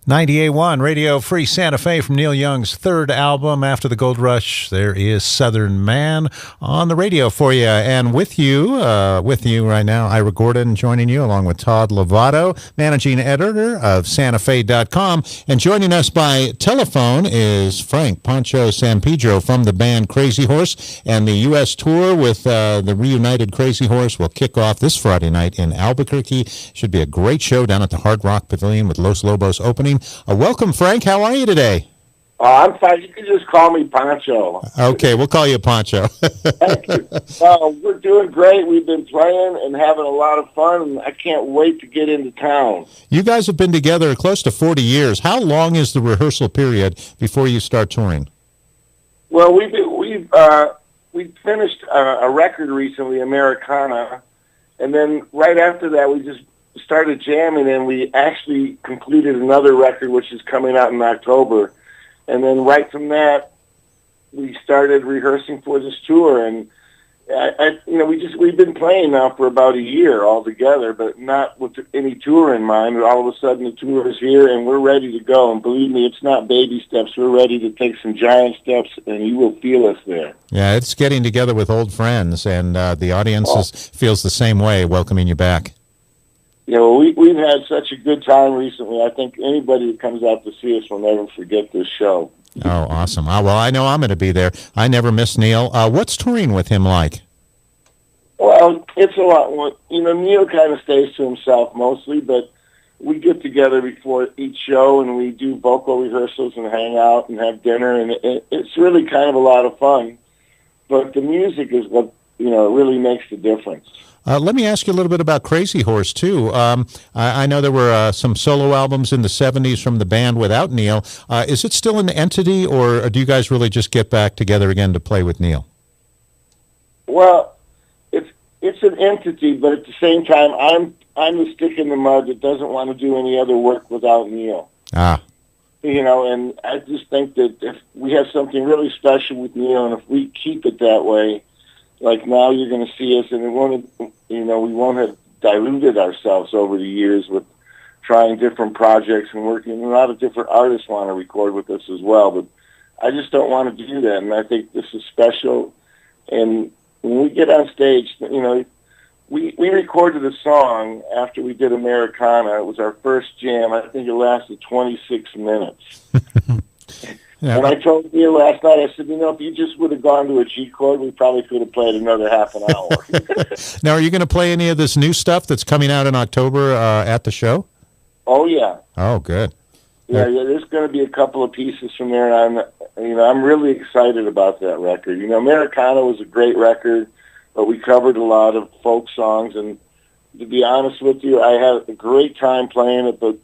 98.1 Radio Free Santa Fe from Neil Young's third album after the Gold Rush. There is Southern Man on the radio for you. And with you right now, Ira Gordon joining you along with Todd Lovato, managing editor of SantaFe.com. And joining us by telephone is Frank Poncho Sampedro from the band Crazy Horse. And the U.S. tour with the reunited Crazy Horse will kick off this Friday night in Albuquerque. Should be a great show down at the Hard Rock Pavilion with Los Lobos opening. Welcome, Frank. How are you today? I'm fine. You can just call me Poncho. Okay, we'll call you Poncho. Thank you. We're doing great. We've been playing and having a lot of fun, and I can't wait to get into town. You guys have been together close to 40 years. How long is the rehearsal period before you start touring? Well, we finished a record recently, Americana, and then right after that, we just started jamming, and we actually completed another record, which is coming out in October. And then right from that, we started rehearsing for this tour. And we've been playing now for about a year altogether, but not with any tour in mind. All of a sudden, the tour is here, and we're ready to go. And believe me, it's not baby steps. We're ready to take some giant steps, and you will feel us there. Yeah, it's getting together with old friends, and the audience feels the same way, welcoming you back. You know, we've had such a good time recently. I think anybody that comes out to see us will never forget this show. Oh, awesome. Well, I know I'm going to be there. I never miss Neil. What's touring with him like? Well, it's a lot more. You know, Neil kind of stays to himself mostly, but we get together before each show, and we do vocal rehearsals and hang out and have dinner, and it's really kind of a lot of fun. But the music is what, really makes the difference. Let me ask you a little bit about Crazy Horse, too. I know there were some solo albums in the 70s from the band without Neil. Is it still an entity, or do you guys really just get back together again to play with Neil? Well, it's an entity, but at the same time, I'm the stick in the mud that doesn't want to do any other work without Neil. Ah. And I just think that if we have something really special with Neil, and if we keep it that way, like now you're going to see us, and we won't have diluted ourselves over the years with trying different projects and working. A lot of different artists want to record with us as well, but I just don't want to do that, and I think this is special. And when we get on stage, we recorded a song after we did Americana. It was our first jam. I think it lasted 26 minutes. Yeah. And I told Neil last night, I said, if you just would have gone to a G chord, we probably could have played another half an hour. Now, are you going to play any of this new stuff that's coming out in October at the show? Oh, yeah. Oh, good. Yeah, there's going to be a couple of pieces from there, and I'm really excited about that record. Americana was a great record, but we covered a lot of folk songs, and to be honest with you, I had a great time playing it, but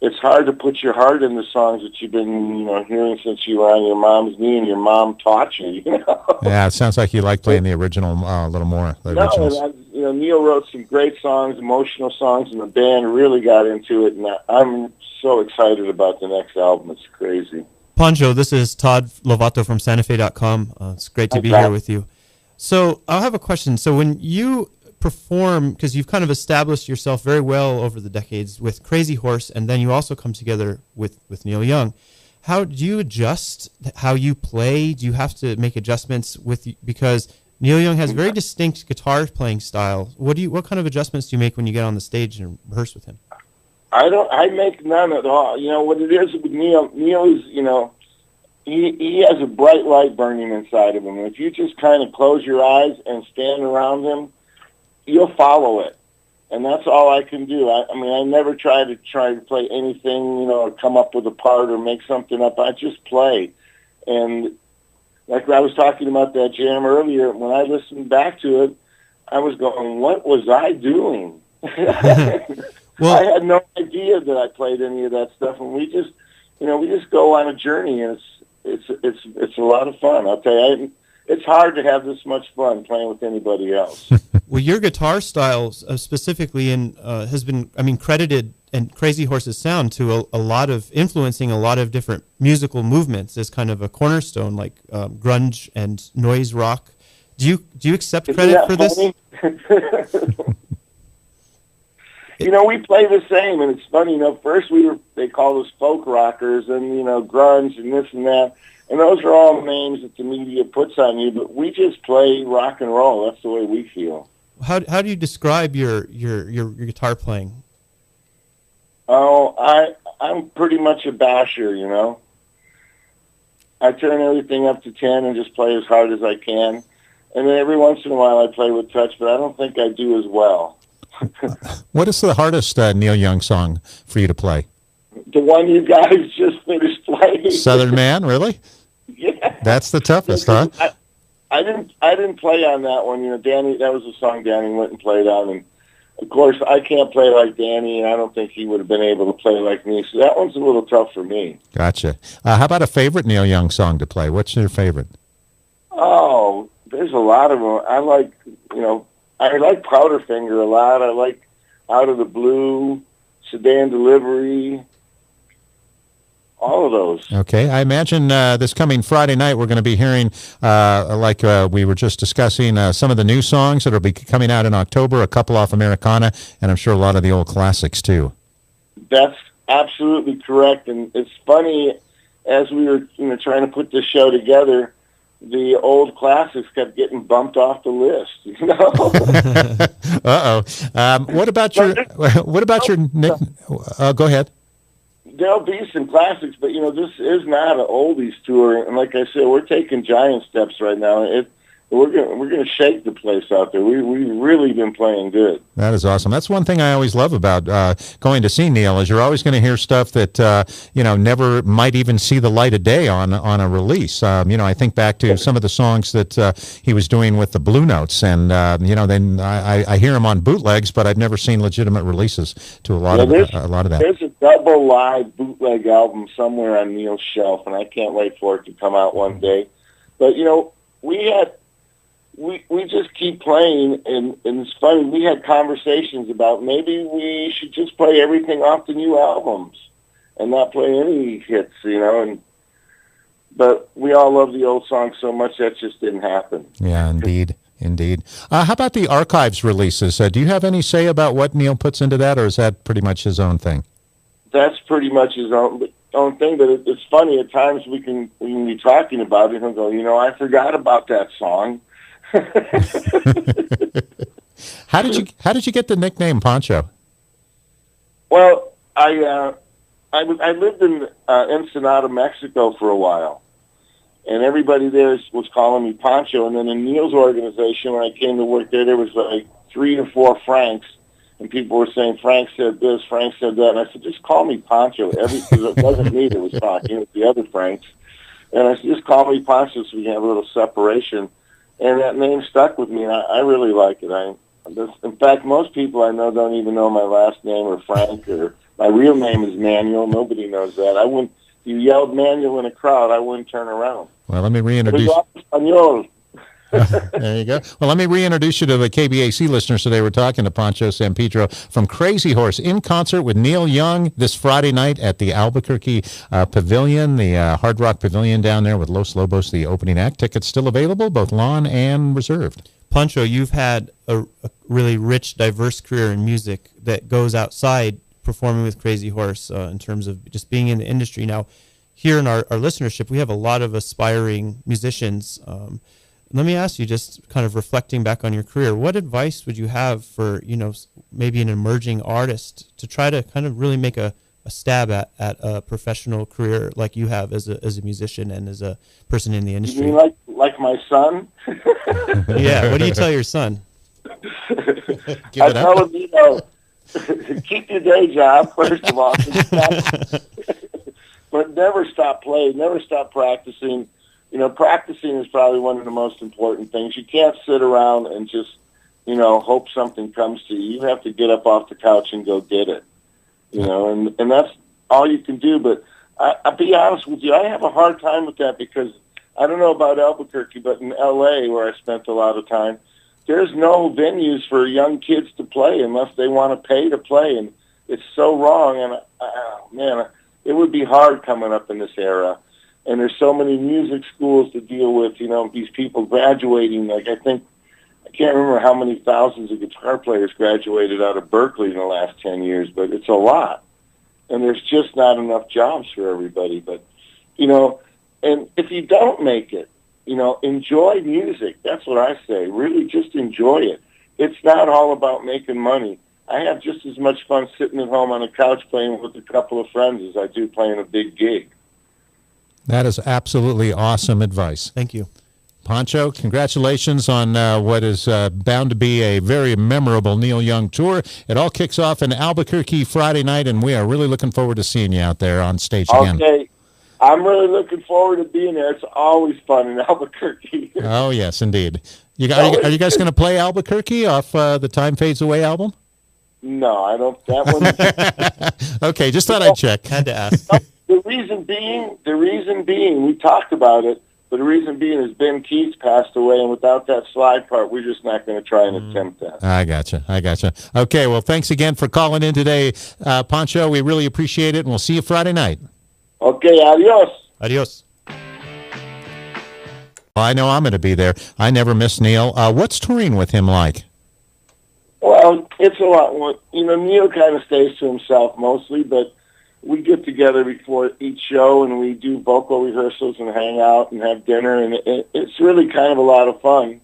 it's hard to put your heart in the songs that you've been, hearing since you were on your mom's knee and your mom taught you. Yeah, it sounds like you like playing the original a little more. Neil wrote some great songs, emotional songs, and the band really got into it. And I'm so excited about the next album. It's crazy. Poncho, this is Todd Lovato from SantaFe.com. It's great to be here with you. So I have a question. So when you perform, because you've kind of established yourself very well over the decades with Crazy Horse, and then you also come together with Neil Young. How do you adjust how you play? Do you have to make adjustments because Neil Young has very distinct guitar playing style? What kind of adjustments do you make when you get on the stage and rehearse with him? I make none at all. What it is with Neil is, he has a bright light burning inside of him. If you just kind of close your eyes and stand around him, you'll follow it, and that's all I can do. I never try to play anything, or come up with a part or make something up. I just play, and like I was talking about that jam earlier, when I listened back to it, I was going, "What was I doing?" Well, I had no idea that I played any of that stuff, and we just go on a journey, and it's a lot of fun. I'll tell you. It's hard to have this much fun playing with anybody else. Well, your guitar style specifically has been, credited and Crazy Horse's sound to a lot of influencing a lot of different musical movements as kind of a cornerstone, like grunge and noise rock. Do you accept credit for this? You know, we play the same, and it's funny, you know, first they called us folk rockers and, you know, grunge and this and that, and those are all names that the media puts on you, but we just play rock and roll. That's the way we feel. How do you describe your guitar playing? Oh, I'm pretty much a basher, you know. I turn everything up to 10 and just play as hard as I can. And then every once in a while I play with touch, but I don't think I do as well. What is the hardest Neil Young song for you to play? The one you guys just finished playing. Southern Man, really? Yeah. That's the toughest, huh? I didn't play on that one. You know, Danny, that was a song Danny went and played on, and of course I can't play like Danny, and I don't think he would have been able to play like me. So that one's a little tough for me. Gotcha. How about a favorite Neil Young song to play? What's your favorite? Oh, there's a lot of them. I like Powderfinger a lot. I like Out of the Blue, Sedan Delivery, all of those. Okay. I imagine this coming Friday night we're going to be hearing, we were just discussing, some of the new songs that will be coming out in October, a couple off Americana, and I'm sure a lot of the old classics too. That's absolutely correct. And it's funny, as we were trying to put this show together, the old classics kept getting bumped off the list. You know. Uh-oh. What about your go ahead. There'll be some classics, but this is not an oldies tour, and like I said, we're taking giant steps right now. We're gonna shake the place out there. We've really been playing good. That is awesome. That's one thing I always love about going to see Neil, is you're always going to hear stuff that never might even see the light of day on a release. I think back to some of the songs that he was doing with the Blue Notes, and then I hear him on bootlegs, but I've never seen legitimate releases to a lot of that. There's a double live bootleg album somewhere on Neil's shelf, and I can't wait for it to come out one day. But we just keep playing, and it's funny, we had conversations about maybe we should just play everything off the new albums and not play any hits, but we all love the old songs so much that just didn't happen. Yeah, indeed. How about the archives releases? Do you have any say about what Neil puts into that, or is that pretty much his own thing? That's pretty much his own thing, but it's funny, at times we can be talking about it and go, I forgot about that song. How did you get the nickname Poncho? Well, I lived in Ensenada, Mexico for a while, and everybody there was calling me Poncho. And then in Neil's organization, when I came to work there was like 3 to 4 Franks, and people were saying Frank said this, Frank said that, and I said just call me Poncho. Because it wasn't me that was talking; it was the other Franks. And I said just call me Poncho so we can have a little separation. And that name stuck with me, and I really like it. In fact, most people I know don't even know my last name or Frank, or my real name is Manuel. Nobody knows that. If you yelled Manuel in a crowd, I wouldn't turn around. Well, let me reintroduce. There you go. Well, let me reintroduce you to the KBAC listeners today. We're talking to Poncho Sampedro from Crazy Horse in concert with Neil Young this Friday night at the Albuquerque Pavilion, the Hard Rock Pavilion down there with Los Lobos, the opening act. Tickets still available, both lawn and reserved. Poncho, you've had a really rich, diverse career in music that goes outside performing with Crazy Horse in terms of just being in the industry. Now, here in our listenership, we have a lot of aspiring musicians. Let me ask you, just kind of reflecting back on your career, what advice would you have for, maybe an emerging artist to try to kind of really make a stab at a professional career like you have as a musician and as a person in the industry? You mean like my son? Yeah, what do you tell your son? I tell him, keep your day job, first of all. But never stop playing, never stop practicing. Practicing is probably one of the most important things. You can't sit around and just, hope something comes to you. You have to get up off the couch and go get it, and that's all you can do. But I'll be honest with you, I have a hard time with that because I don't know about Albuquerque, but in L.A., where I spent a lot of time, there's no venues for young kids to play unless they want to pay to play, and it's so wrong. And, it would be hard coming up in this era. And there's so many music schools to deal with, these people graduating. Like, I think I can't remember how many thousands of guitar players graduated out of Berkeley in the last 10 years, but it's a lot. And there's just not enough jobs for everybody. But, and if you don't make it, enjoy music. That's what I say. Really just enjoy it. It's not all about making money. I have just as much fun sitting at home on the couch playing with a couple of friends as I do playing a big gig. That is absolutely awesome advice. Thank you. Poncho, congratulations on what is bound to be a very memorable Neil Young tour. It all kicks off in Albuquerque Friday night, and we are really looking forward to seeing you out there on stage again. Okay. I'm really looking forward to being there. It's always fun in Albuquerque. Oh, yes, indeed. Are you guys going to play Albuquerque off the Time Fades Away album? No, I don't. That one. Okay, just thought I'd check. Had to ask. The reason being, we talked about it, but the reason being is Ben Keats passed away, and without that slide part, we're just not going to try and attempt that. I gotcha. Okay, well, thanks again for calling in today, Poncho. We really appreciate it, and we'll see you Friday night. Okay, adios. Adios. Well, I know I'm going to be there. I never miss Neil. What's touring with him like? Well, it's a lot. Neil kind of stays to himself mostly, but we get together before each show, and we do vocal rehearsals and hang out and have dinner, and it's really kind of a lot of fun.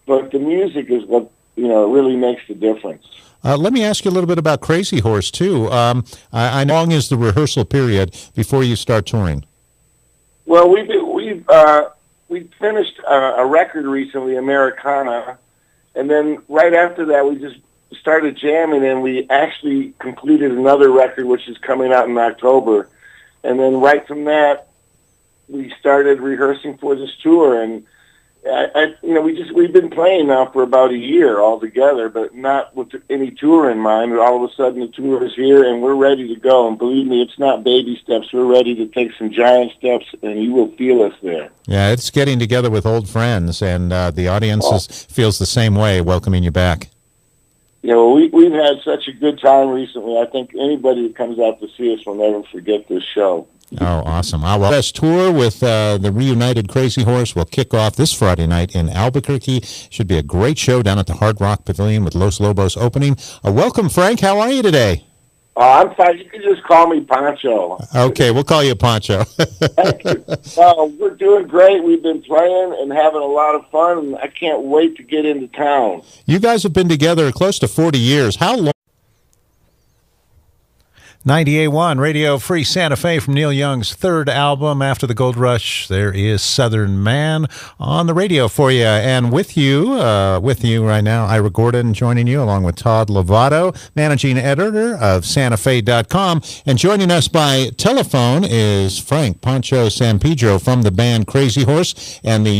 But the music is what, really makes the difference. Let me ask you a little bit about Crazy Horse, too. I know how long is the rehearsal period before you start touring? Well, we finished a record recently, Americana, and then right after that we just started jamming, and we actually completed another record which is coming out in October. And then right from that, we started rehearsing for this tour, and we've been playing now for about a year altogether, but not with any tour in mind. All of a sudden, the tour is here, and we're ready to go. And believe me, it's not baby steps. We're ready to take some giant steps, and you will feel us there. Yeah, it's getting together with old friends, and the audience feels the same way, welcoming you back. We've had such a good time recently. I think anybody that comes out to see us will never forget this show. Oh, awesome. Well, this tour with the reunited Crazy Horse will kick off this Friday night in Albuquerque. Should be a great show down at the Hard Rock Pavilion with Los Lobos opening. Welcome, Frank. How are you today? I'm fine. You can just call me Poncho. Okay, we'll call you Poncho. Thank you. We're doing great. We've been playing and having a lot of fun, and I can't wait to get into town. You guys have been together close to 40 years. How long? 98.1 Radio Free Santa Fe from Neil Young's third album after the Gold Rush. There is Southern Man on the radio for you. And with you right now, Ira Gordon joining you along with Todd Lovato, managing editor of SantaFe.com. And joining us by telephone is Frank Poncho Sampedro from the band Crazy Horse and the